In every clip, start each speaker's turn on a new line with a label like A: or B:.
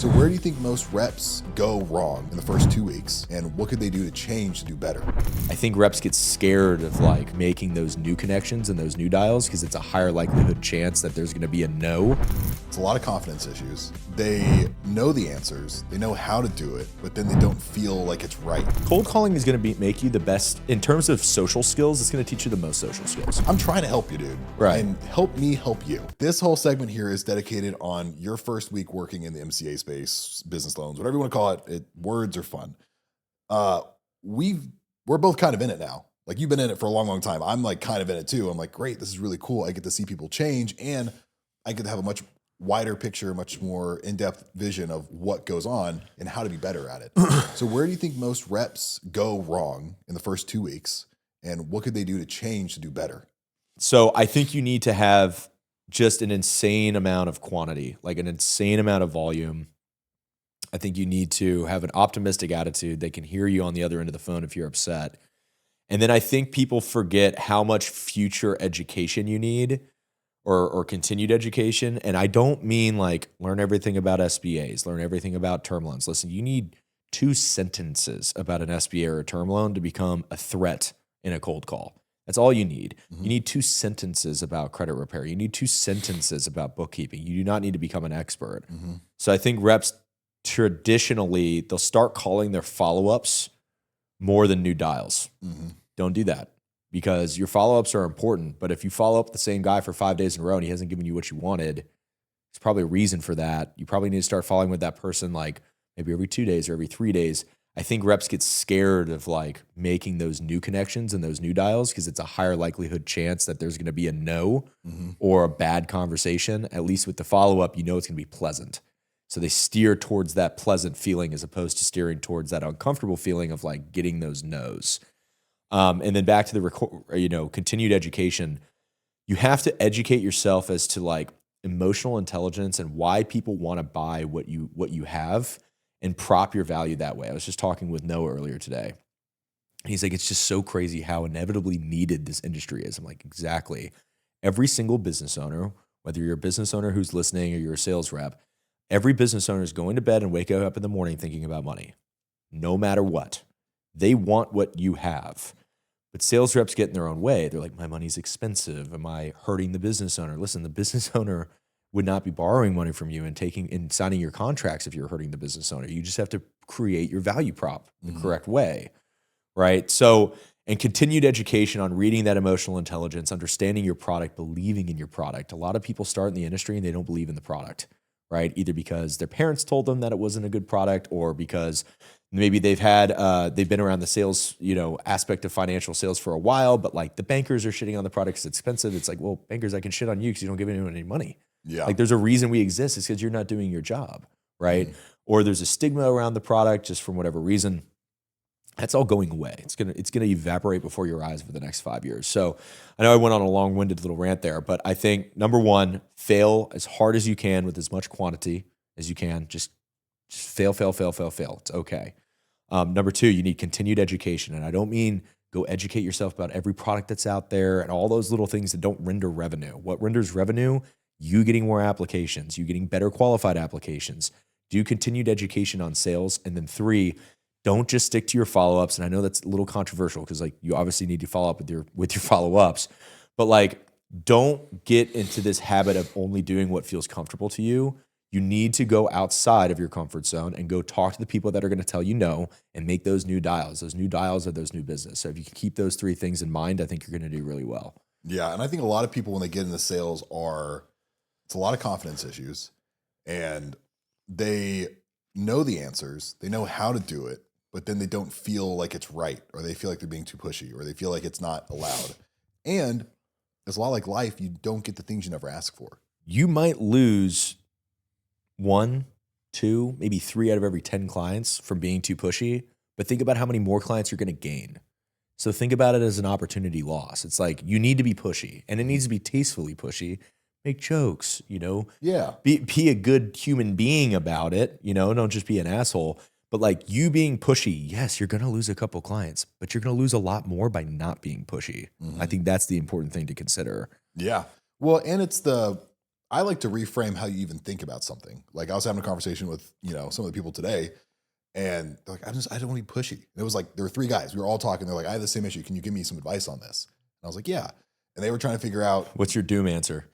A: So where do you think most reps go wrong in the first 2 weeks, and what could they do to change to do better?
B: I think reps get scared of like making those new connections and those new dials because it's a higher likelihood chance that there's going to be a no.
A: It's a lot of confidence issues. They know the answers, they know how to do it, but then they don't feel like it's right.
B: Cold calling is going to make you the best in terms of social skills. It's going to teach you the most social skills.
A: I'm trying to help you, dude.
B: Right.
A: And help me help you. This whole segment here is dedicated on your first week working in the MCA space, business loans, whatever you want to call it. Words are fun. We're both kind of in it now. Like, you've been in it for a long, long time. I'm like kind of in it too. I'm like, great, this is really cool. I get to see people change, and I get to have a much wider picture, much more in-depth vision of what goes on and how to be better at it. So where do you think most reps go wrong in the first 2 weeks, and what could they do to change to do better?
B: So I think you need to have just an insane amount of quantity, like an insane amount of volume. I think you need to have an optimistic attitude. They can hear you on the other end of the phone if you're upset. And then I think people forget how much future education you need, or continued education. And I don't mean like learn everything about SBAs, learn everything about term loans. Listen, you need 2 sentences about an SBA or a term loan to become a threat in a cold call. That's all you need.
A: Mm-hmm.
B: You need 2 sentences about credit repair. You need 2 sentences about bookkeeping. You do not need to become an expert.
A: Mm-hmm.
B: So I think reps traditionally, they'll start calling their follow-ups more than new dials.
A: Mm-hmm.
B: Don't do that, because your follow-ups are important. But if you follow up the same guy for 5 days in a row and he hasn't given you what you wanted, there's probably a reason for that. You probably need to start following with that person like maybe every 2 days or every 3 days. I think reps get scared of like making those new connections and those new dials because it's a higher likelihood chance that there's going to be a no or a bad conversation. At least with the follow-up, you know it's going to be pleasant. So they steer towards that pleasant feeling as opposed to steering towards that uncomfortable feeling of like getting those no's. And then back to the continued education. You have to educate yourself as to like emotional intelligence and why people want to buy what you have, and prop your value that way. I was just talking with Noah earlier today. He's like, it's just so crazy how inevitably needed this industry is. I'm like, exactly. Every single business owner, whether you're a business owner who's listening or you're a sales rep, every business owner is going to bed and waking up in the morning thinking about money, no matter what. They want what you have. But sales reps get in their own way. They're like, my money's expensive. Am I hurting the business owner? Listen, the business owner would not be borrowing money from you and signing your contracts if you're hurting the business owner. You just have to create your value prop the correct way, right? So, and continued education on reading that emotional intelligence, understanding your product, believing in your product. A lot of people start in the industry and they don't believe in the product, right? Either because their parents told them that it wasn't a good product, or because maybe they've been around the sales, aspect of financial sales for a while, but like the bankers are shitting on the product because it's expensive. It's like, well, bankers, I can shit on you because you don't give anyone any money.
A: Yeah.
B: Like, there's a reason we exist. It's because you're not doing your job, right? Or there's a stigma around the product just from whatever reason. That's all going away. It's gonna evaporate before your eyes for the next 5 years. So I know I went on a long-winded little rant there, but I think number one, fail as hard as you can with as much quantity as you can. Just fail. It's okay. Number two, you need continued education. And I don't mean go educate yourself about every product that's out there and all those little things that don't render revenue. What renders revenue? You getting more applications, you getting better qualified applications. Do continued education on sales. And then 3, don't just stick to your follow-ups. And I know that's a little controversial because like you obviously need to follow up with your follow-ups, but like don't get into this habit of only doing what feels comfortable to you. You need to go outside of your comfort zone and go talk to the people that are going to tell you no and make those new dials. Those new dials are those new business. So if you can keep those 3 things in mind, I think you're going to do really well.
A: Yeah. And I think a lot of people, when they get into sales, it's a lot of confidence issues, and they know the answers. They know how to do it, but then they don't feel like it's right, or they feel like they're being too pushy, or they feel like it's not allowed. And it's a lot like life. You don't get the things you never ask for.
B: You might lose 1, 2, maybe 3 out of every 10 clients from being too pushy, but think about how many more clients you're going to gain. So think about it as an opportunity loss. It's like you need to be pushy, and it needs to be tastefully pushy. Make jokes,
A: Yeah.
B: Be a good human being about it, don't just be an asshole. But like you being pushy, yes, you're going to lose a couple clients, but you're going to lose a lot more by not being pushy. I think that's the important thing to consider.
A: Yeah. Well, and I like to reframe how you even think about something. Like I was having a conversation with, some of the people today, and they're like, I don't want to be pushy. And it was like, there were 3 guys. We were all talking. They're like, I have the same issue. Can you give me some advice on this? And I was like, yeah. And they were trying to figure out.
B: What's your doom answer?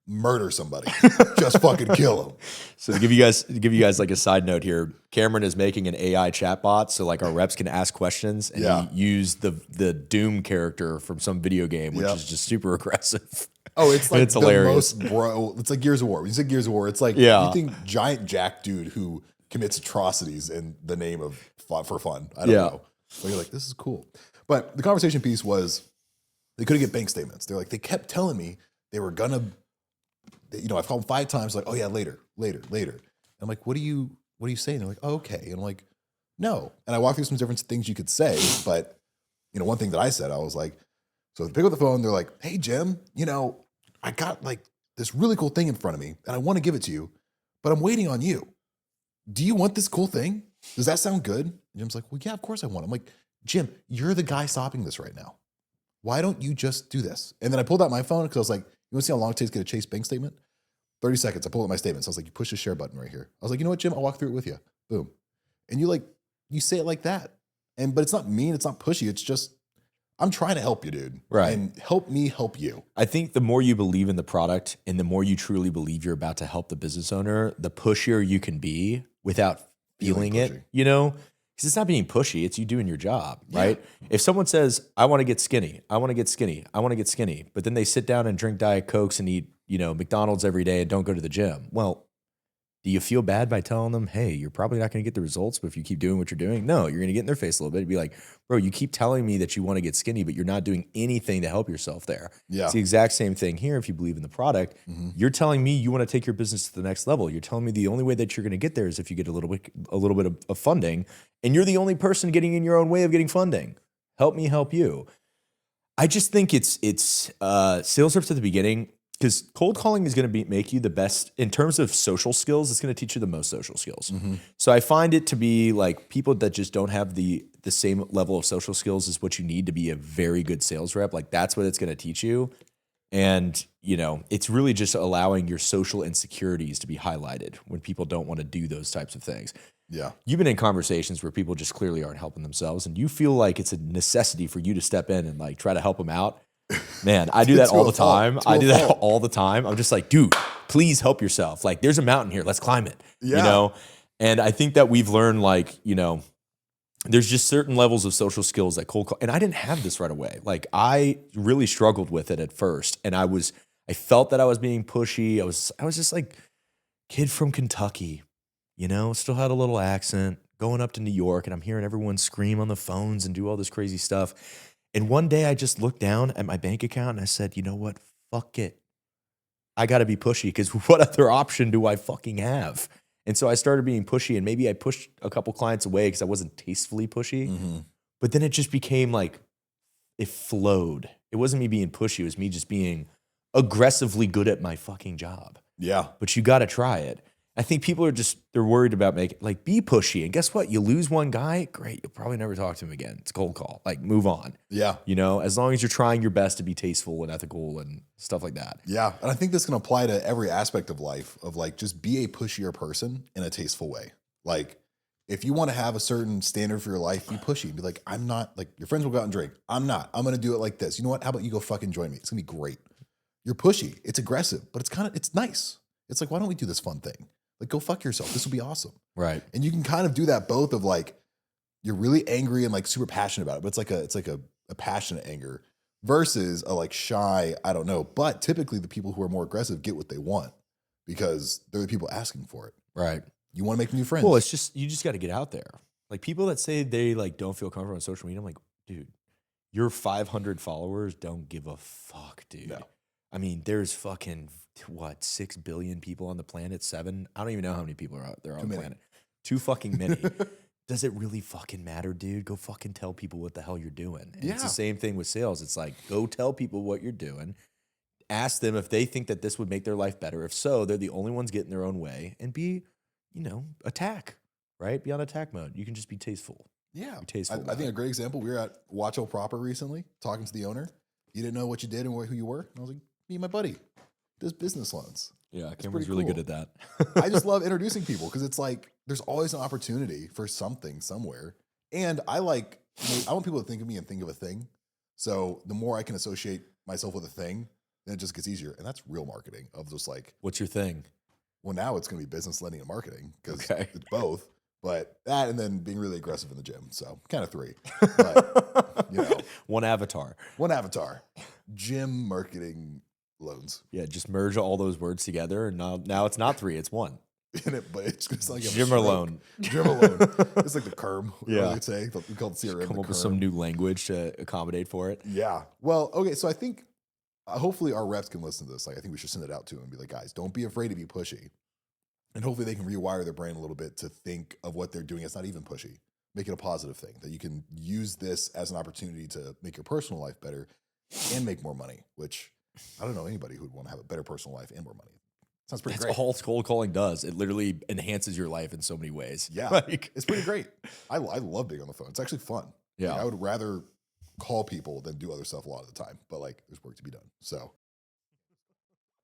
A: Murder somebody. Just fucking kill them.
B: So to give you guys like a side note here, Cameron is making an AI chatbot so like our reps can ask questions, and he used the Doom character from some video game, which is just super aggressive.
A: Oh, it's like
B: it's
A: the
B: hilarious.
A: most bro. It's like Gears of War. When you say Gears of War, it's like you think giant jack dude who commits atrocities in the name of for fun. I don't know. So you're like, this is cool. But the conversation piece was they couldn't get bank statements. They're like, they kept telling me they were gonna. I've called 5 times, like, oh yeah, later. I'm like, what are you saying? They're like, oh, okay. And I'm like, no. And I walked through some different things you could say, but one thing that I said, I was like, so they pick up the phone, they're like, hey Jim, I got like this really cool thing in front of me and I want to give it to you, but I'm waiting on you. Do you want this cool thing? Does that sound good? And Jim's like, well, yeah, of course I want it. I'm like, Jim, you're the guy stopping this right now. Why don't you just do this? And then I pulled out my phone because I was like, you want to see how long it takes to get a Chase bank statement? 30 seconds. I pulled out my statement. So I was like, you push the share button right here. I was like, you know what, Jim? I'll walk through it with you. Boom. And you say it like that. But it's not mean. It's not pushy. It's just, I'm trying to help you, dude.
B: Right.
A: And help me help you.
B: I think the more you believe in the product and the more you truly believe you're about to help the business owner, the pushier you can be without feeling it, Because it's not being pushy. It's you doing your job, right? If someone says, I want to get skinny, but then they sit down and drink Diet Cokes and eat, McDonald's every day and don't go to the gym. Well, do you feel bad by telling them, hey, you're probably not going to get the results, but if you keep doing what you're doing, no, you're going to get in their face a little bit and be like, bro, you keep telling me that you want to get skinny, but you're not doing anything to help yourself there.
A: Yeah.
B: It's the exact same thing here. If you believe in the product, you're telling me you want to take your business to the next level. You're telling me the only way that you're going to get there is if you get a little bit of funding, and you're the only person getting in your own way of getting funding. Help me help you. I just think it's sales reps at the beginning, because cold calling is going to make you the best in terms of social skills. It's going to teach you the most social skills. So I find it to be like people that just don't have the same level of social skills is what you need to be a very good sales rep. Like that's what it's going to teach you. And, it's really just allowing your social insecurities to be highlighted when people don't want to do those types of things.
A: Yeah.
B: You've been in conversations where people just clearly aren't helping themselves and you feel like it's a necessity for you to step in and like try to help them out. Man, I do that all the time. All the time. I'm just like, dude, please help yourself. Like there's a mountain here. Let's climb it.
A: Yeah.
B: And I think that we've learned like, there's just certain levels of social skills that cold call. And I didn't have this right away. Like I really struggled with it at first. And I felt that I was being pushy. I was just like kid from Kentucky, still had a little accent going up to New York, and I'm hearing everyone scream on the phones and do all this crazy stuff. And one day I just looked down at my bank account and I said, you know what? Fuck it. I got to be pushy because what other option do I fucking have? And so I started being pushy, and maybe I pushed a couple clients away because I wasn't tastefully pushy. But then it just became like, it flowed. It wasn't me being pushy. It was me just being aggressively good at my fucking job.
A: Yeah.
B: But you got to try it. I think people they're worried about be pushy. And guess what? You lose one guy, great. You'll probably never talk to him again. It's a cold call. Like move on.
A: Yeah.
B: As long as you're trying your best to be tasteful and ethical and stuff like that.
A: Yeah. And I think this can apply to every aspect of life of like, just be a pushier person in a tasteful way. Like if you want to have a certain standard for your life, be pushy. Be like, I'm not like your friends will go out and drink. I'm not. I'm going to do it like this. You know what? How about you go fucking join me? It's going to be great. You're pushy. It's aggressive, but it's nice. It's like, why don't we do this fun thing? Like, go fuck yourself. This will be awesome.
B: Right.
A: And you can kind of do that both of like, you're really angry and like super passionate about it, but it's like a passionate anger versus a like shy, I don't know. But typically the people who are more aggressive get what they want because they're the people asking for it.
B: Right.
A: You want to make new friends.
B: Well, you just got to get out there. Like people that say they like don't feel comfortable on social media, I'm like, dude, your 500 followers don't give a fuck, dude.
A: No.
B: I mean, there's fucking 6 billion people on the planet? 7? I don't even know how many people are out there on the planet. Too fucking many. Does it really fucking matter, dude? Go fucking tell people what the hell you're doing. And it's the same thing with sales. It's like, go tell people what you're doing. Ask them if they think that this would make their life better. If so, they're the only ones getting their own way. And be, attack, right? Be on attack mode. You can just be tasteful.
A: Yeah.
B: Be tasteful.
A: I think a great example, we were at Watcho Proper recently talking to the owner. You didn't know what you did and who you were. And I was like, me and my buddy. does business loans.
B: Yeah,
A: It's
B: Cameron's
A: pretty
B: really
A: cool.
B: good at
A: I
B: that.
A: just love introducing people because it's like there's always an opportunity for something somewhere. And I want people to think of me and think of a thing. So the more I can associate myself with a thing, then it just gets easier. And that's real marketing of just like,
B: What's your thing?
A: well, now it's going to be business, lending, and marketing because
B: Okay.
A: it's both. But that and then being really aggressive in the gym. So kind of three. But, you know,
B: One avatar.
A: one avatar, gym, marketing, loans.
B: Yeah, just merge all those words together, and now it's not 3, it's 1.
A: But it's just like
B: Gym alone.
A: Gym alone. It's like the CERM.
B: Yeah.
A: They say we call it CRM.
B: Come
A: the
B: up with some
A: CERM.
B: new language to accommodate for it.
A: Yeah. Well, okay. So I think hopefully our reps can listen to this. Like, I think we should send it out to them and be like, guys, don't be afraid to be pushy. And hopefully they can rewire their brain a little bit to think of what they're doing as not even pushy. Make it a positive thing that you can use this as an opportunity to make your personal life better and make more money, which I don't know anybody who would want to have a better personal life and more money. Sounds pretty
B: That's
A: great.
B: all cold calling does. It literally enhances your life in so many ways.
A: Yeah.
B: Like,
A: It's pretty great. I love being on the phone. It's actually fun.
B: yeah.
A: Like, I would rather call people than do other stuff a lot of the time, but like there's work to be done. So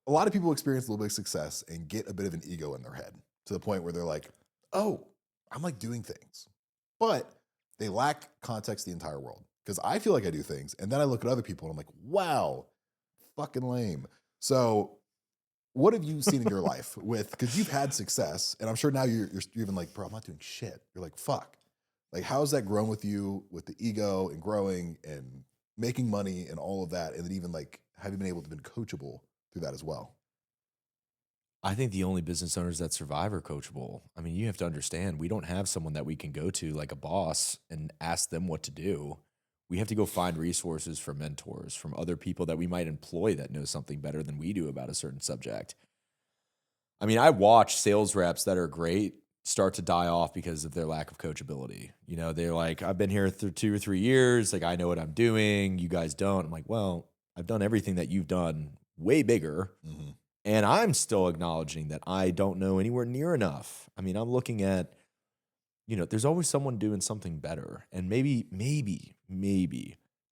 A: a lot of people experience a little bit of success and get a bit of an ego in their head to the point where they're like, oh, I'm like doing things, but they lack context the entire world. Because I feel like I do things. And then I look at other people and I'm like, wow, fucking lame. So what have you seen in your life with, because you've had success and I'm sure now you're even like, bro, I'm not doing shit. You're like, fuck. Like, how's that grown with you with the ego and growing and making money and all of that? And then even like, have you been able to been coachable through that as well?
B: I think the only business owners that survive are coachable. I mean, you have to understand, we don't have someone that we can go to like a boss and ask them what to do. We have to go find resources from mentors, from other people that we might employ that know something better than we do about a certain subject. I mean, I watch sales reps that are great start to die off because of their lack of coachability. You know, they're like, I've been here through 2 or 3 years. Like, I know what I'm doing. You guys don't. I'm like, well, I've done everything that you've done way bigger.
A: Mm-hmm.
B: And I'm still acknowledging that I don't know anywhere near enough. I mean, I'm looking at, you know, there's always someone doing something better. And maybe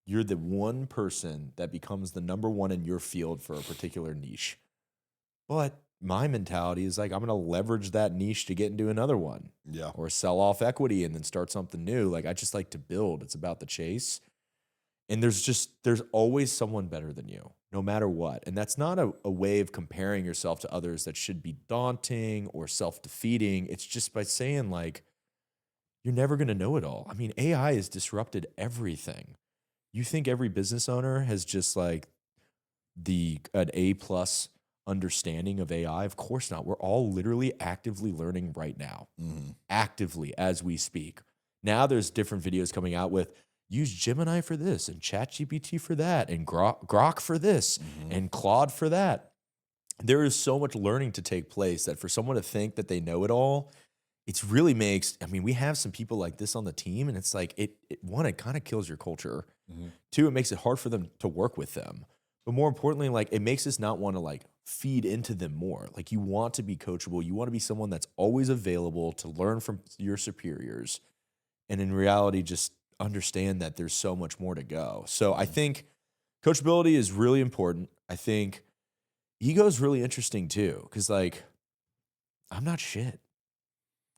B: you're the one person that becomes the number one in your field for a particular niche. But my mentality is like, I'm going to leverage that niche to get into another one.
A: Yeah.
B: Or sell off equity and then start something new. Like, I just like to build. It's about the chase. And there's always someone better than you, no matter what. And that's not a way of comparing yourself to others that should be daunting or self-defeating. It's just by saying, like, you're never going to know it all. I mean, AI has disrupted everything. You think every business owner has just like an A+ understanding of AI? Of course not. We're all literally actively learning right now, actively as we speak. Now there's different videos coming out with use Gemini for this and ChatGPT for that and Grok for this and Claude for that. There is so much learning to take place that for someone to think that they know it all, it's really makes, I mean, we have some people like this on the team and it's like, one, it kind of kills your culture. 2, it makes it hard for them to work with them. But more importantly, like, it makes us not want to like feed into them more. Like, you want to be coachable. You want to be someone that's always available to learn from your superiors. And in reality, just understand that there's so much more to go. So I think coachability is really important. I think ego is really interesting too. Cause like, I'm not shit.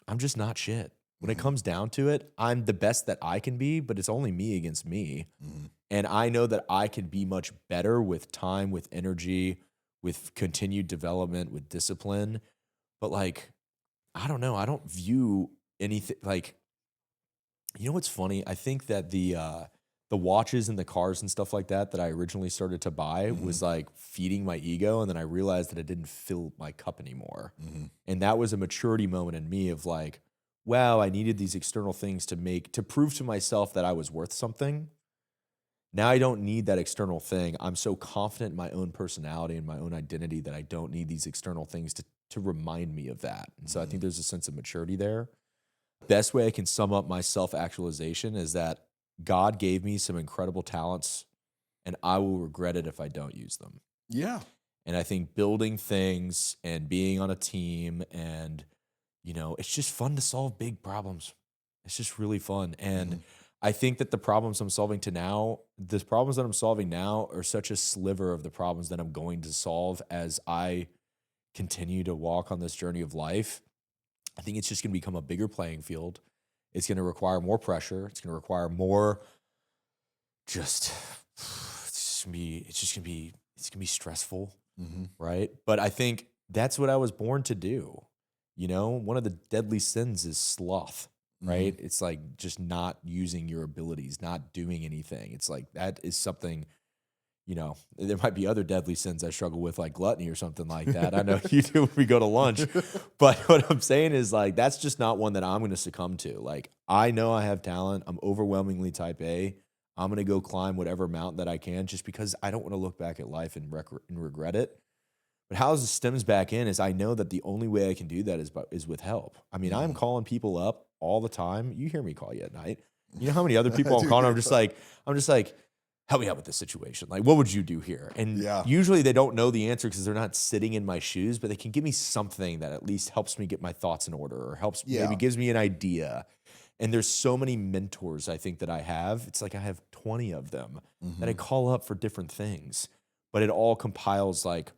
B: I'm just not shit. When it comes down to it, I'm the best that I can be, but it's only me against me. And I know that I can be much better with time, with energy, with continued development, with discipline. But like, I don't know. I don't view anything like, you know what's funny? I think that the watches and the cars and stuff like that I originally started to buy was like feeding my ego. And then I realized that it didn't fill my cup anymore. And that was a maturity moment in me of like, wow, I needed these external things to prove to myself that I was worth something. Now I don't need that external thing. I'm so confident in my own personality and my own identity that I don't need these external things to remind me of that. And so I think there's a sense of maturity there. Best way I can sum up my self-actualization is that God gave me some incredible talents and I will regret it if I don't use them.
A: Yeah.
B: And I think building things and being on a team and, you know, it's just fun to solve big problems. It's just really fun. And I think that the problems that I'm solving now are such a sliver of the problems that I'm going to solve as I continue to walk on this journey of life. I think it's just going to become a bigger playing field. It's going to require more pressure. It's going to require more just, it's going to be stressful, right? But I think that's what I was born to do. You know, one of the deadly sins is sloth, right? It's like just not using your abilities, not doing anything. It's like that is something, you know, there might be other deadly sins I struggle with, like gluttony or something like that. I know you do when we go to lunch. But what I'm saying is, like, that's just not one that I'm going to succumb to. Like, I know I have talent. I'm overwhelmingly type A. I'm going to go climb whatever mountain that I can just because I don't want to look back at life and regret it. But how this stems back in is I know that the only way I can do that is with help. I mean, I'm calling people up all the time. You hear me call you at night. You know how many other people I'm calling? I'm just like, help me out with this situation. Like, what would you do here? And usually they don't know the answer because they're not sitting in my shoes, but they can give me something that at least helps me get my thoughts in order or maybe gives me an idea. And there's so many mentors I think that I have. It's like I have 20 of them that I call up for different things, but it all compiles like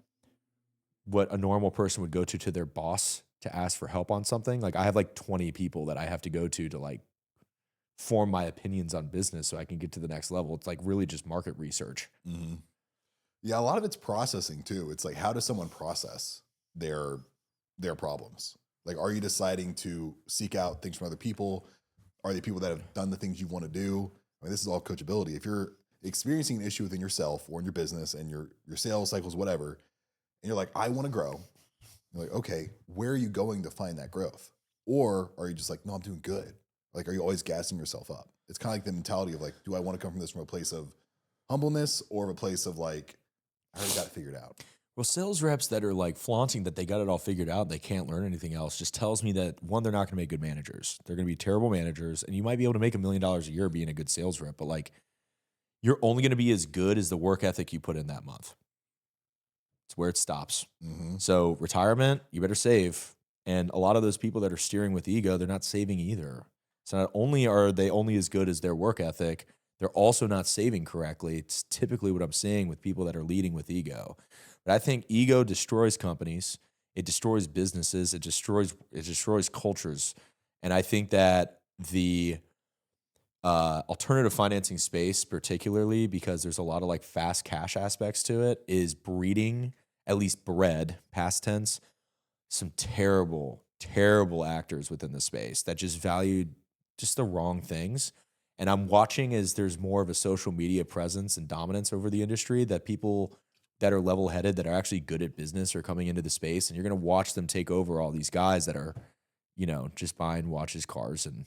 B: what a normal person would go to their boss to ask for help on something. Like I have like 20 people that I have to go to like form my opinions on business so I can get to the next level. It's like really just market research.
A: Yeah, a lot of it's processing too. It's like, how does someone process their problems? Like, are you deciding to seek out things from other people? Are they people that have done the things you want to do? I mean, this is all coachability. If you're experiencing an issue within yourself or in your business and your sales cycles, whatever, and you're like, I want to grow. You're like, okay, where are you going to find that growth? Or are you just like, no, I'm doing good? Like, are you always gassing yourself up? It's kind of like the mentality of like, do I want to come from a place of humbleness or a place of like, I already got it figured out?
B: Well, sales reps that are like flaunting that they got it all figured out, they can't learn anything else, just tells me that one, they're not going to make good managers. They're going to be terrible managers, and you might be able to make $1 million a year being a good sales rep, but like, you're only going to be as good as the work ethic you put in that month. It's where it stops. So retirement, you better save. And a lot of those people that are steering with ego, they're not saving either. So not only are they only as good as their work ethic, they're also not saving correctly. It's typically what I'm seeing with people that are leading with ego. But I think ego destroys companies. It destroys businesses. It destroys cultures. And I think that the alternative financing space, particularly because there's a lot of like fast cash aspects to it, is breeding, at least bred, past tense, some terrible, terrible actors within the space that just valued just the wrong things. And I'm watching as there's more of a social media presence and dominance over the industry, that people that are level-headed, that are actually good at business, are coming into the space, and you're going to watch them take over all these guys that are, you know, just buying watches, cars, and,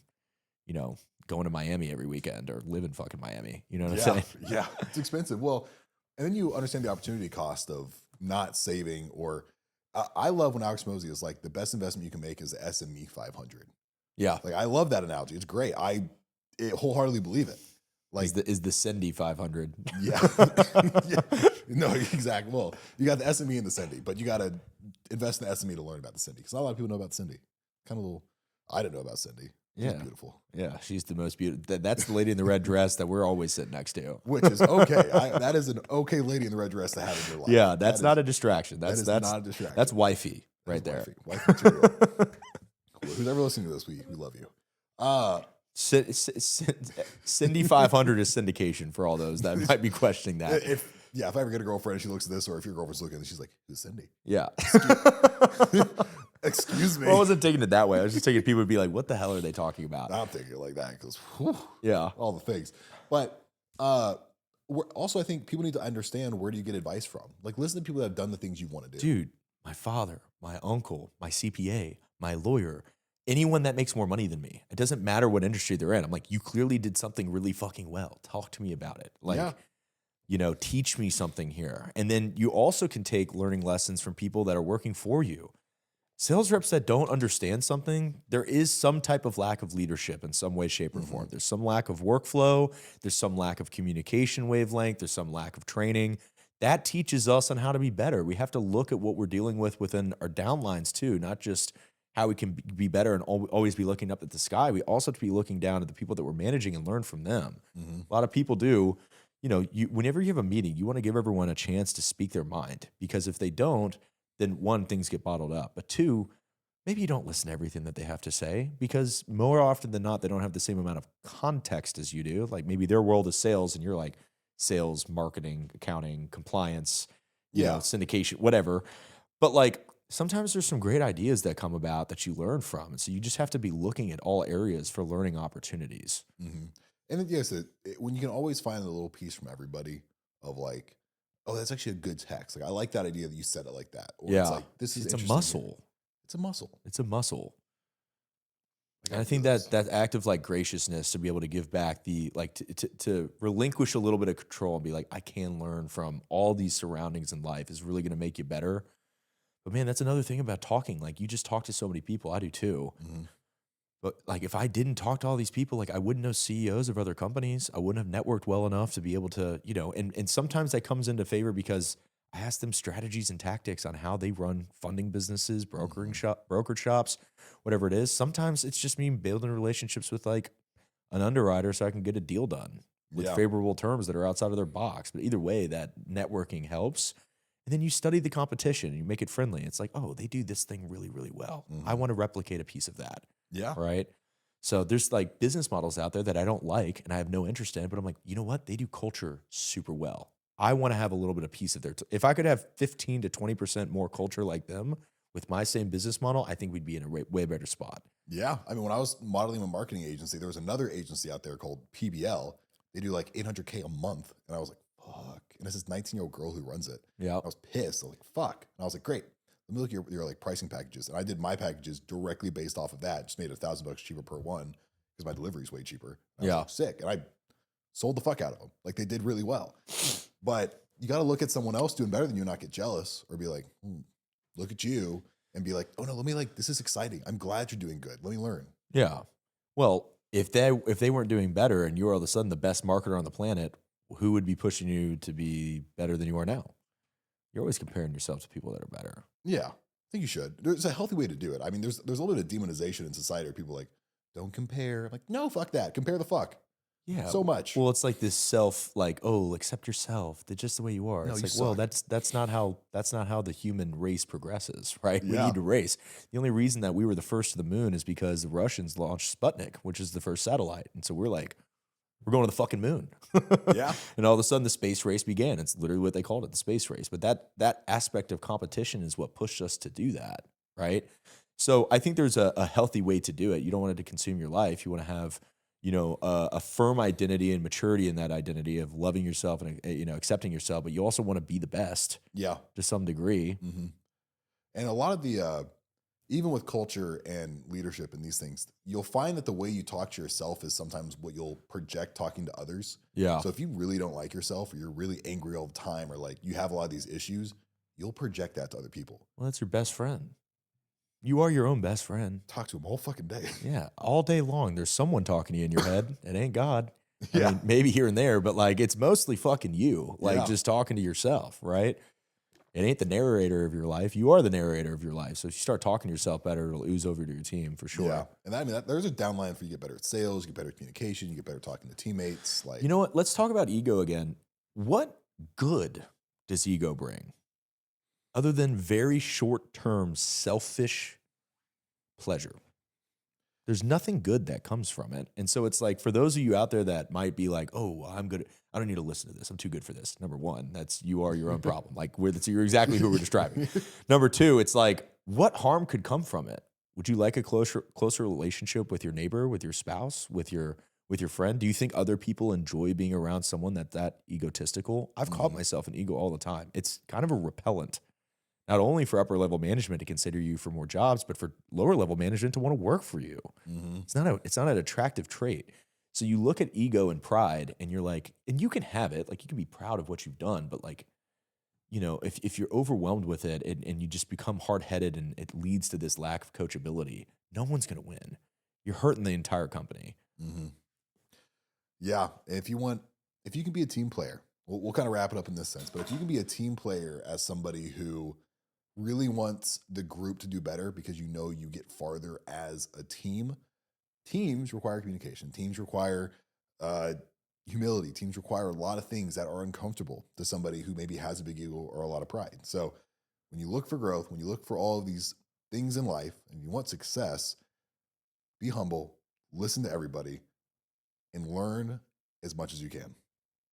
B: you know, going to Miami every weekend or live in fucking Miami. You know what I'm saying?
A: Yeah, it's expensive. Well, and then you understand the opportunity cost of not saving. Or I love when Alex Mosey is like, the best investment you can make is the SME 500.
B: Yeah.
A: Like, I love that analogy. It's great. I wholeheartedly believe it. Like,
B: is the Cindy 500.
A: Yeah. No, exactly. Well, you got the SME and the Cindy, but you got to invest in the SME to learn about the Cindy. Because not a lot of people know about the Cindy. Kind of I didn't know about Cindy. She's beautiful. Yeah,
B: she's the most beautiful. That's the lady in the red dress that we're always sitting next to.
A: Which is okay. That is an okay lady in the red dress to have in your life.
B: Yeah, that's not a distraction. That's
A: not a distraction.
B: That's wifey right there.
A: Wifey material. Who's ever listening to this, we love you.
B: Cindy 500 is syndication for all those that might be questioning that.
A: If I ever get a girlfriend and she looks at this, or if your girlfriend's looking and she's like, who's Cindy?
B: Yeah.
A: Excuse me.
B: Well, I wasn't taking it that way. I was just taking people would be like, what the hell are they talking about?
A: I'm thinking it like that because, all the things. But also, I think people need to understand, where do you get advice from? Like, listen to people that have done the things you want to do.
B: Dude, my father, my uncle, my CPA, my lawyer, anyone that makes more money than me. It doesn't matter what industry they're in. I'm like, you clearly did something really fucking well. Talk to me about it. Like, you know, teach me something here. And then you also can take learning lessons from people that are working for you. Sales reps that don't understand something, there is some type of lack of leadership in some way, shape, or form. There's some lack of workflow. There's some lack of communication wavelength. There's some lack of training. That teaches us on how to be better. We have to look at what we're dealing with within our downlines too, not just how we can be better and always be looking up at the sky, we also have to be looking down at the people that we're managing and learn from them. A lot of people do, whenever you have a meeting, you want to give everyone a chance to speak their mind, because if they don't, then one, things get bottled up. But two, maybe you don't listen to everything that they have to say, because more often than not, they don't have the same amount of context as you do. Like maybe their world is sales and you're like sales, marketing, accounting, compliance, syndication, whatever. But like sometimes there's some great ideas that come about that you learn from. And so you just have to be looking at all areas for learning opportunities.
A: And then, yes, when you can always find a little piece from everybody of like, oh, that's actually a good text. Like, I like that idea that you said it like that. Or it's like, this is
B: it's a
A: interesting.
B: muscle.
A: It's a muscle.
B: It's a muscle.
A: Like,
B: And I think that act of like graciousness to be able to give back the like to relinquish a little bit of control and be like, I can learn from all these surroundings in life is really going to make you better. But man, that's another thing about talking. Like you just talk to so many people. I do too. But like if I didn't talk to all these people, like I wouldn't know CEOs of other companies. I wouldn't have networked well enough to be able to, and sometimes that comes into favor because I ask them strategies and tactics on how they run funding businesses, brokerage shops, whatever it is. Sometimes it's just me building relationships with like an underwriter so I can get a deal done with favorable terms that are outside of their box. But either way, that networking helps. And then you study the competition and you make it friendly. It's like, oh, they do this thing really, really well. I want to replicate a piece of that.
A: Yeah.
B: Right. So there's like business models out there that I don't like and I have no interest in, but I'm like, you know what? They do culture super well. I want to have a little bit of piece of their, if I could have 15 to 20% more culture like them with my same business model, I think we'd be in a way better spot.
A: Yeah. I mean, when I was modeling a marketing agency, there was another agency out there called PBL. They do like $800K a month. And I was like, fuck. And it's this 19-year-old girl who runs it.
B: Yeah.
A: I was pissed. I was like, fuck. And I was like, great. Let me look at your like pricing packages. And I did my packages directly based off of that. Just made $1,000 cheaper per one because my delivery is way cheaper. And I was like, sick. And I sold the fuck out of them. Like they did really well. But you got to look at someone else doing better than you and not get jealous or be like, look at you and be like, oh no, let me like, this is exciting. I'm glad you're doing good. Let me learn.
B: Yeah. Well, if they weren't doing better and you were all of a sudden the best marketer on the planet, who would be pushing you to be better than you are now? You're always comparing yourself to people that are better.
A: Yeah, I think you should. There's a healthy way to do it. I mean, there's a little bit of demonization in society where people are like, don't compare. I'm like, no, fuck that. Compare the fuck.
B: Yeah.
A: So much.
B: Well, it's like this self, like, oh, accept yourself. That's just the way you are.
A: No,
B: it's
A: you
B: like,
A: suck.
B: well, that's not how the human race progresses, right? We
A: Yeah.
B: need to race. The only reason that we were the first to the moon is because the Russians launched Sputnik, which is the first satellite. And so we're like, we're going to the fucking moon.
A: Yeah.
B: And all of a sudden the space race began. It's literally what they called it, the space race. But that aspect of competition is what pushed us to do that, right? So I think there's a healthy way to do it. You don't want it to consume your life. You want to have, a firm identity and maturity in that identity of loving yourself and, accepting yourself. But you also want to be the best.
A: Yeah.
B: To some degree.
A: Mm-hmm. And a lot of the, even with culture and leadership and these things, you'll find that the way you talk to yourself is sometimes what you'll project talking to others.
B: Yeah.
A: So if you really don't like yourself or you're really angry all the time or like you have a lot of these issues, you'll project that to other people.
B: Well, that's your best friend. You are your own best friend.
A: Talk to them all fucking day.
B: Yeah. All day long. There's someone talking to you in your head. It ain't God.
A: Yeah.
B: I mean, maybe here and there, but like it's mostly fucking you, like just talking to yourself, right? It ain't the narrator of your life. You are the narrator of your life. So if you start talking to yourself better, it'll ooze over to your team for sure.
A: Yeah. And there's a downline for you get better at sales, you get better at communication, you get better talking to teammates. Like,
B: you know what? Let's talk about ego again. What good does ego bring? Other than very short-term selfish pleasure. There's nothing good that comes from it. And so it's like, for those of you out there that might be like, oh, I'm good. I don't need to listen to this. I'm too good for this. Number one, you are your own problem. Like you're exactly who we're describing. Number two, it's like, what harm could come from it? Would you like a closer relationship with your neighbor, with your spouse, with your friend? Do you think other people enjoy being around someone that's that egotistical? I've caught myself in ego all the time. It's kind of a repellent. Not only for upper level management to consider you for more jobs, but for lower level management to want to work for you. Mm-hmm. It's not an attractive trait. So you look at ego and pride and you're like, and you can have it, like you can be proud of what you've done, but like, if you're overwhelmed with it and you just become hard-headed and it leads to this lack of coachability, no one's going to win. You're hurting the entire company.
A: Mm-hmm. Yeah. If you can be a team player, we'll kind of wrap it up in this sense, but if you can be a team player as somebody who really wants the group to do better because you know you get farther as a team. Teams require communication. Teams require uh, humility. Teams require a lot of things that are uncomfortable to somebody who maybe has a big ego or a lot of pride. So when you look for growth, when you look for all of these things in life and you want success, be humble, listen to everybody, and learn as much as you can.